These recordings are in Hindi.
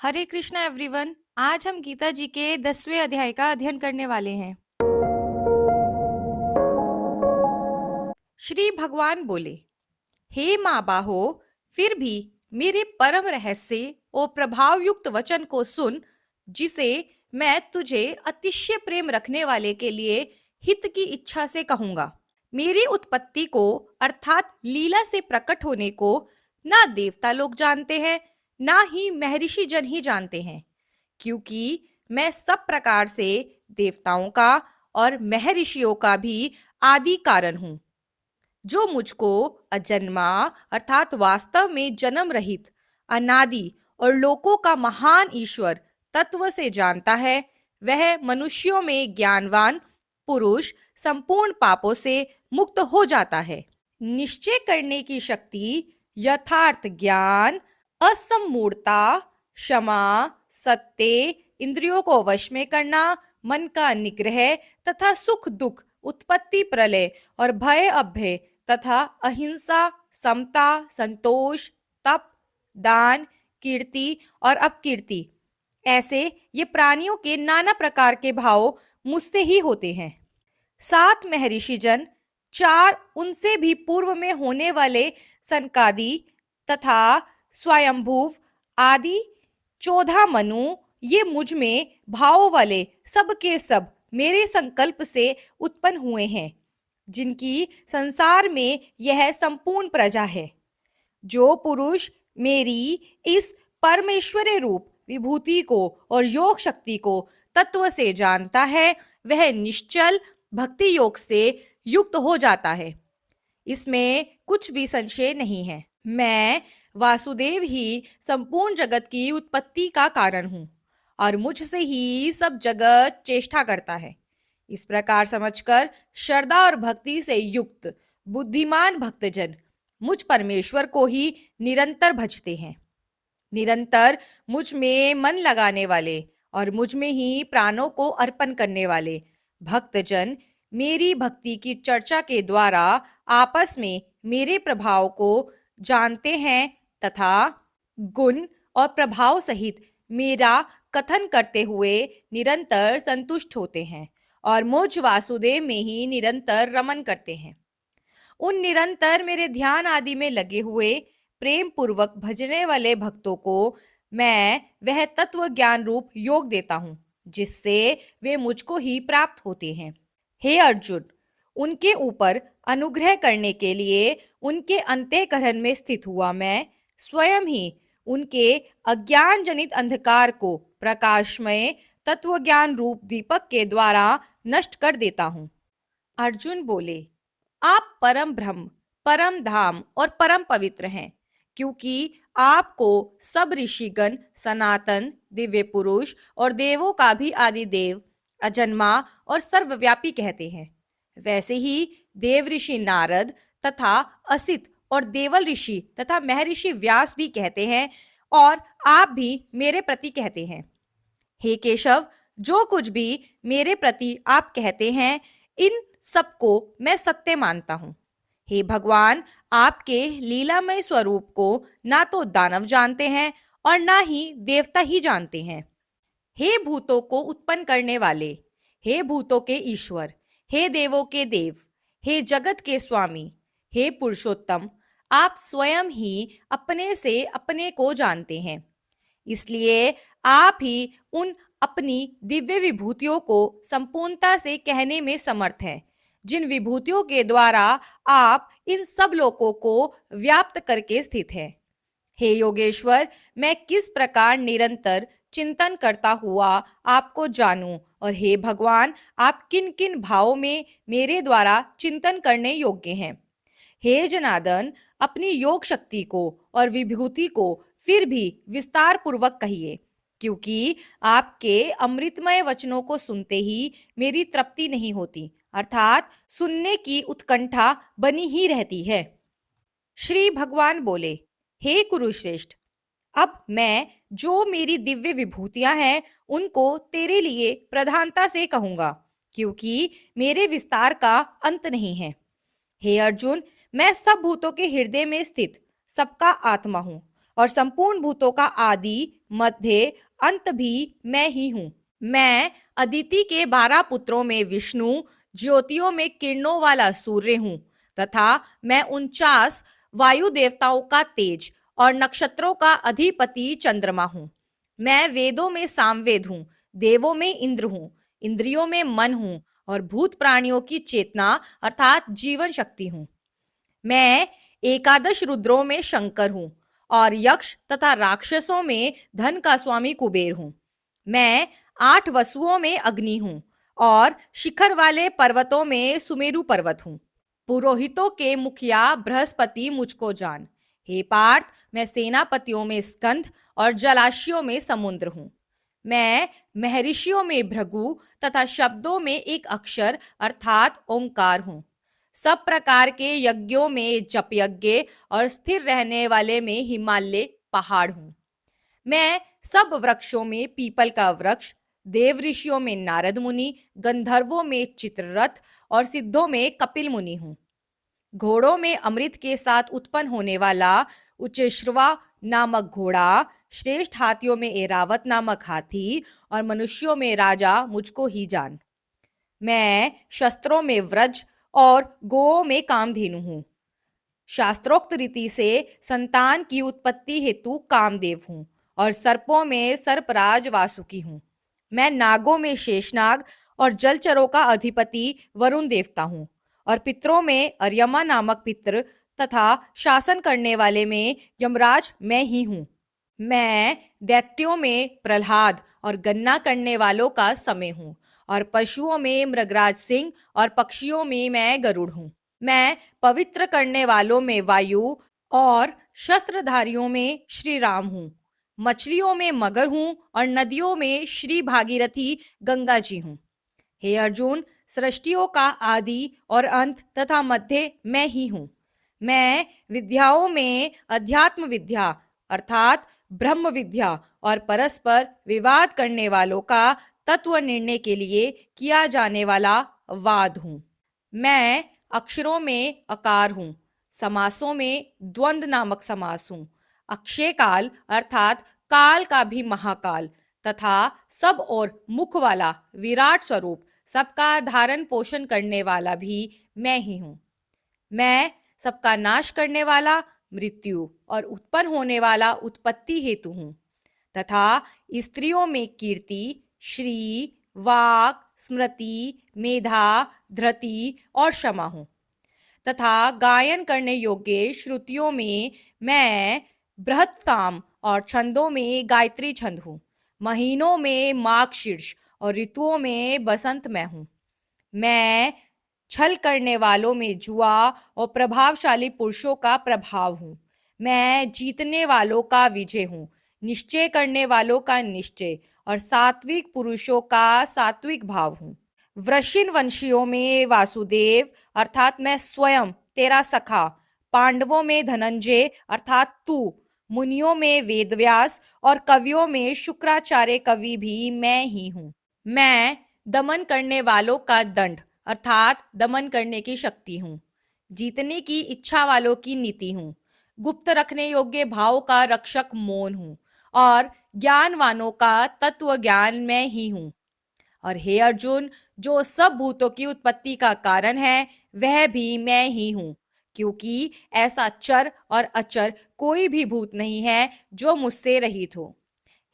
हरे कृष्णा एवरीवन। आज हम गीता जी के 10वें अध्याय का अध्ययन करने वाले हैं। श्री भगवान बोले, हे माँ बाहो, फिर भी मेरे परम रहस्य और प्रभाव युक्त वचन को सुन, जिसे मैं तुझे अतिशय प्रेम रखने वाले के लिए हित की इच्छा से कहूंगा। मेरी उत्पत्ति को अर्थात लीला से प्रकट होने को ना देवता लोग जानते हैं, ना ही महर्षि जन ही जानते हैं, क्योंकि मैं सब प्रकार से देवताओं का और महर्षियों का भी आदि कारण हूँ। जो मुझको अजन्मा अर्थात वास्तव में जन्म रहित, अनादि और लोकों का महान ईश्वर तत्व से जानता है, वह मनुष्यों में ज्ञानवान पुरुष संपूर्ण पापों से मुक्त हो जाता है। निश्चय करने की शक्ति, यथार्थ ज्ञान, असम्मूढ़ता, क्षमा, सत्य, इंद्रियों को वश में करना, मन का निग्रह तथा सुख दुख, उत्पत्ति प्रलय और भय अभय तथा अहिंसा, समता, संतोष, तप, दान, कीर्ति और अपकीर्ति, ऐसे ये प्राणियों के नाना प्रकार के भाव मुझसे ही होते हैं। 7 महर्षि जन, 4 उनसे भी पूर्व में होने वाले सनकादि तथा स्वयंभुव आदि, 14 मनु, ये मुझ में भाव वाले सब के सब मेरे संकल्प से उत्पन्न हुए हैं, जिनकी संसार में यह संपूर्ण प्रजा है। जो पुरुष मेरी इस परमेश्वरी रूप विभूति को और योग शक्ति को तत्व से जानता है, वह निश्चल भक्ति योग से युक्त हो जाता है। इसमें कुछ भी संशय नहीं है। मैं वासुदेव ही संपूर्ण जगत की उत्पत्ति का कारण हूँ और मुझसे ही सब जगत चेष्टा करता है। इस प्रकार समझकर श्रद्धा और भक्ति से युक्त बुद्धिमान भक्तजन मुझ परमेश्वर को ही निरंतर भजते हैं। निरंतर मुझ में मन लगाने वाले और मुझ में ही प्राणों को अर्पण करने वाले भक्तजन मेरी भक्ति की चर्चा के द्वारा आपस में मेरे प्रभाव को जानते हैं तथा गुण और प्रभाव सहित मेरा कथन करते हुए निरंतर संतुष्ट होते हैं और मुझ वासुदेव में ही निरंतर रमन करते हैं। उन निरंतर मेरे ध्यान आदि में लगे हुए प्रेम पूर्वक भजने वाले भक्तों को मैं वह तत्व ज्ञान रूप योग देता हूँ, जिससे वे मुझको ही प्राप्त होते हैं। हे अर्जुन, उनके ऊपर अनुग्रह करने के लिए उनके अंतःकरण में स्थित हुआ मैं स्वयं ही उनके अज्ञान जनित अंधकार को प्रकाशमय तत्व ज्ञान रूप दीपक के द्वारा नष्ट कर देता हूँ। अर्जुन बोले, आप परम ब्रह्म, परम धाम और परम पवित्र हैं, क्योंकि आपको सब ऋषिगण सनातन, दिव्य पुरुष और देवों का भी आदि देव, अजन्मा और सर्वव्यापी कहते हैं। वैसे ही देव ऋषि नारद तथा असित और देवल ऋषि तथा महर्षि व्यास भी कहते हैं और आप भी मेरे प्रति कहते हैं। हे केशव, जो कुछ भी मेरे प्रति आप कहते हैं, इन सबको मैं सत्य मानता हूँ। हे भगवान, आपके लीलामय स्वरूप को ना तो दानव जानते हैं और ना ही देवता ही जानते हैं। हे भूतों को उत्पन्न करने वाले, हे भूतों के ईश्वर, हे देवों के देव, हे जगत के स्वामी, हे पुरुषोत्तम, आप स्वयं ही अपने से अपने को जानते हैं। इसलिए आप ही उन अपनी दिव्य विभूतियों को संपूर्णता से कहने में समर्थ हैं, जिन विभूतियों के द्वारा आप इन सब लोकों को व्याप्त करके स्थित हैं। हे योगेश्वर, मैं किस प्रकार निरंतर चिंतन करता हुआ आपको जानूं, और हे भगवान, आप किन किन भावों में मेरे द्वारा चिंतन करने योग्य हैं। हे जनार्दन, अपनी योग शक्ति को और विभूति को फिर भी विस्तार पूर्वक कहिए, क्योंकि आपके अमृतमय वचनों को सुनते ही मेरी तृप्ति नहीं होती, अर्थात सुनने की उत्कंठा बनी ही रहती है। श्री भगवान बोले, हे कुरुश्रेष्ठ, अब मैं जो मेरी दिव्य विभूतियां हैं उनको तेरे लिए प्रधानता से कहूंगा, क्योंकि मेरे विस्तार का अंत नहीं है। हे अर्जुन, मैं सब भूतों के हृदय में स्थित सबका आत्मा हूँ और संपूर्ण भूतों का आदि मध्य अंत भी मैं ही हूँ। मैं अदिति के 12 पुत्रों में विष्णु, ज्योतियों में किरणों वाला सूर्य हूँ तथा मैं 49 वायु देवताओं का तेज और नक्षत्रों का अधिपति चंद्रमा हूँ। मैं वेदों में सामवेद हूँ, देवों में इंद्र हूँ, इंद्रियों में मन हूँ और भूत प्राणियों की चेतना अर्थात जीवन शक्ति हूँ। मैं एकादश रुद्रों में शंकर हूँ और यक्ष तथा राक्षसों में धन का स्वामी कुबेर हूँ। मैं 8 वसुओं में अग्नि हूँ और शिखर वाले पर्वतों में सुमेरु पर्वत हूँ। पुरोहितों के मुखिया बृहस्पति मुझको जान। हे पार्थ, मैं सेनापतियों में स्कंद और जलाशयों में समुद्र हूँ। मैं महर्षियों में भृगु तथा शब्दों में एक अक्षर अर्थात ओंकार हूँ। सब प्रकार के यज्ञों में जप यज्ञ और स्थिर रहने वाले में हिमालय पहाड़ हूँ। मैं सब वृक्षों में पीपल का वृक्ष, देव ऋषियों में नारद मुनि, गंधर्वों में चित्ररथ और सिद्धों में कपिल मुनि हूँ। घोड़ों में अमृत के साथ उत्पन्न होने वाला उच्चश्रवा नामक घोड़ा, श्रेष्ठ हाथियों में एरावत नामक हाथी और मनुष्यों में राजा मुझको ही जान। मैं शस्त्रों में व्रज और गोओं में कामधेनु हूँ। शास्त्रोक्त रीति से संतान की उत्पत्ति हेतु कामदेव हूँ और सर्पों में सर्पराज वासुकी हूँ। मैं नागों में शेषनाग और जलचरों का अधिपति वरुण देवता हूँ और पितरों में अर्यमा नामक पितर तथा शासन करने वाले में यमराज मैं ही हूँ। मैं दैत्यों में प्रहलाद और गन्ना करने वालों का समय हूँ और पशुओं में मृगराज सिंह और पक्षियों में मैं गरुड़ हूँ। मैं पवित्र करने वालों में वायु और शस्त्रधारियों में श्री राम हूँ। मछलियों में मगर हूँ और नदियों में श्री भागीरथी गंगा जी हूँ। हे अर्जुन, सृष्टियों का आदि और अंत तथा मध्य मैं ही हूँ। मैं विद्याओं में अध्यात्म विद्या अर्थात ब्रह्म विद्या और परस्पर विवाद करने वालों का तत्व निर्णय के लिए किया जाने वाला वाद हूँ। मैं अक्षरों में अकार हूँ, समासों में द्वंद्व नामक समास हूँ, अक्षय काल अर्थात काल का भी महाकाल तथा सब और मुख वाला विराट स्वरूप सबका धारण पोषण करने वाला भी मैं ही हूँ। मैं सबका नाश करने वाला मृत्यु और उत्पन्न होने वाला उत्पत्ति हेतु हूँ तथा स्त्रियों में कीर्ति, श्री, वाक, स्मृति, मेधा, धृति और क्षमा हूँ तथा गायन करने योग्य श्रुतियों में मैं बृहत्साम और छंदों में गायत्री छंद हूँ। महीनों में माघ शीर्ष और ऋतुओं में बसंत मैं हूँ। मैं छल करने वालों में जुआ और प्रभावशाली पुरुषों का प्रभाव हूँ। मैं जीतने वालों का विजय हूँ, निश्चय करने वालों का निश्चय और सात्विक पुरुषों का सात्विक भाव हूँ। वृषिण वंशियों में वासुदेव अर्थात मैं स्वयं तेरा सखा, पांडवों में धनंजय अर्थात तू, मुनियों में वेदव्यास और कवियों में शुक्राचार्य कवि भी मैं ही हूँ। मैं दमन करने वालों का दंड अर्थात दमन करने की शक्ति हूँ। जीतने की इच्छा वालों की नीति हूँ। गुप्त रखने योग्य भाव का रक्षक मौन हूँ और ज्ञानवानों का तत्व ज्ञान मैं ही हूँ। और हे अर्जुन, जो सब भूतों की उत्पत्ति का कारण है वह भी मैं ही हूँ, क्योंकि ऐसा चर और अचर कोई भी भूत नहीं है जो मुझसे रहित हो।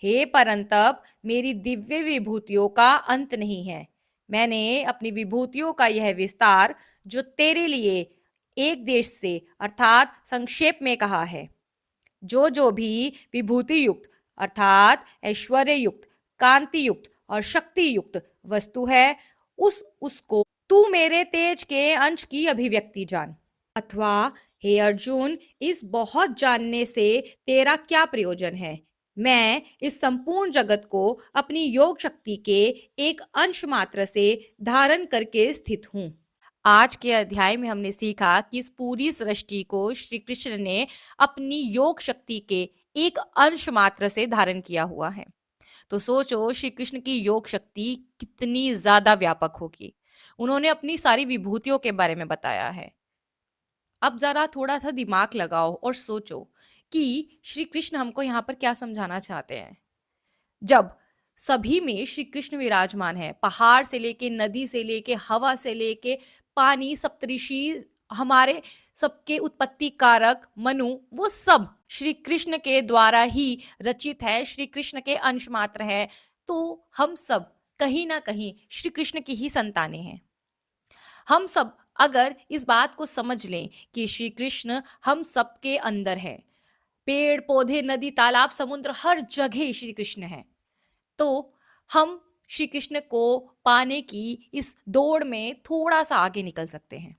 हे परंतप, मेरी दिव्य विभूतियों का अंत नहीं है। मैंने अपनी विभूतियों का यह विस्तार जो तेरे लिए एक देश से अर्थात संक्षेप में कहा है। जो भी विभूति युक्त अर्थात ऐश्वर्य युक्त, कांति युक्त और शक्ति युक्त वस्तु है, उसको तू मेरे तेज के अंश की अभिव्यक्ति जान। अथवा हे अर्जुन, इस बहुत जानने से तेरा क्या प्रयोजन है? मैं इस संपूर्ण जगत को अपनी योग शक्ति के एक अंश मात्र से धारण करके स्थित हूँ। आज के अध्याय में हमने सीखा कि इस पूरी सृष्टि को श्री कृष्ण ने अपनी योग शक्ति के एक अंश मात्र से धारण किया हुआ है। तो सोचो श्री कृष्ण की योग शक्ति कितनी ज्यादा व्यापक होगी। उन्होंने अपनी सारी विभूतियों के बारे में बताया है। अब जरा थोड़ा सा दिमाग लगाओ और सोचो कि श्री कृष्ण हमको यहाँ पर क्या समझाना चाहते हैं। जब सभी में श्री कृष्ण विराजमान है, पहाड़ से लेके, नदी से लेके, हवा से लेके, पानी, सप्तऋषि, हमारे सबके उत्पत्ति कारक मनु, वो सब श्री कृष्ण के द्वारा ही रचित है, श्री कृष्ण के अंश मात्र है। तो हम सब कहीं ना कहीं श्री कृष्ण की ही संतानें हैं। हम सब अगर इस बात को समझ लें कि श्री कृष्ण हम सबके अंदर है, पेड़ पौधे, नदी, तालाब, समुद्र, हर जगह श्री कृष्ण है, तो हम श्री कृष्ण को पाने की इस दौड़ में थोड़ा सा आगे निकल सकते हैं।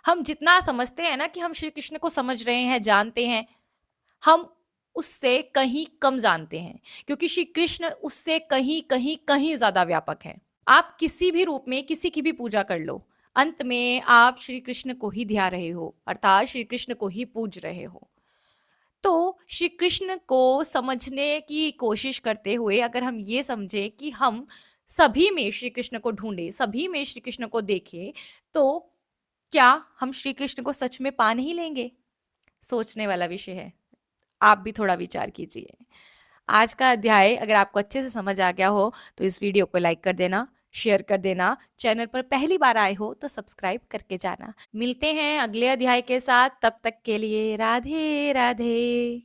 हम जितना समझते हैं ना कि हम श्री कृष्ण को समझ रहे हैं, जानते हैं, हम उससे कहीं कम जानते हैं, क्योंकि श्री कृष्ण उससे कहीं कहीं कहीं ज्यादा व्यापक है। आप किसी भी रूप में किसी की भी पूजा कर लो, अंत में आप श्री कृष्ण को ही ध्या रहे हो, अर्थात श्री कृष्ण को ही पूज रहे हो। तो श्री कृष्ण को समझने की कोशिश करते हुए अगर हम ये समझे कि हम सभी में श्री कृष्ण को ढूंढे, सभी में श्री कृष्ण को देखें, तो क्या हम श्री कृष्ण को सच में पा नहीं लेंगे? सोचने वाला विषय है। आप भी थोड़ा विचार कीजिए। आज का अध्याय अगर आपको अच्छे से समझ आ गया हो तो इस वीडियो को लाइक कर देना, शेयर कर देना, चैनल पर पहली बार आए हो तो सब्सक्राइब करके जाना। मिलते हैं अगले अध्याय के साथ, तब तक के लिए राधे राधे।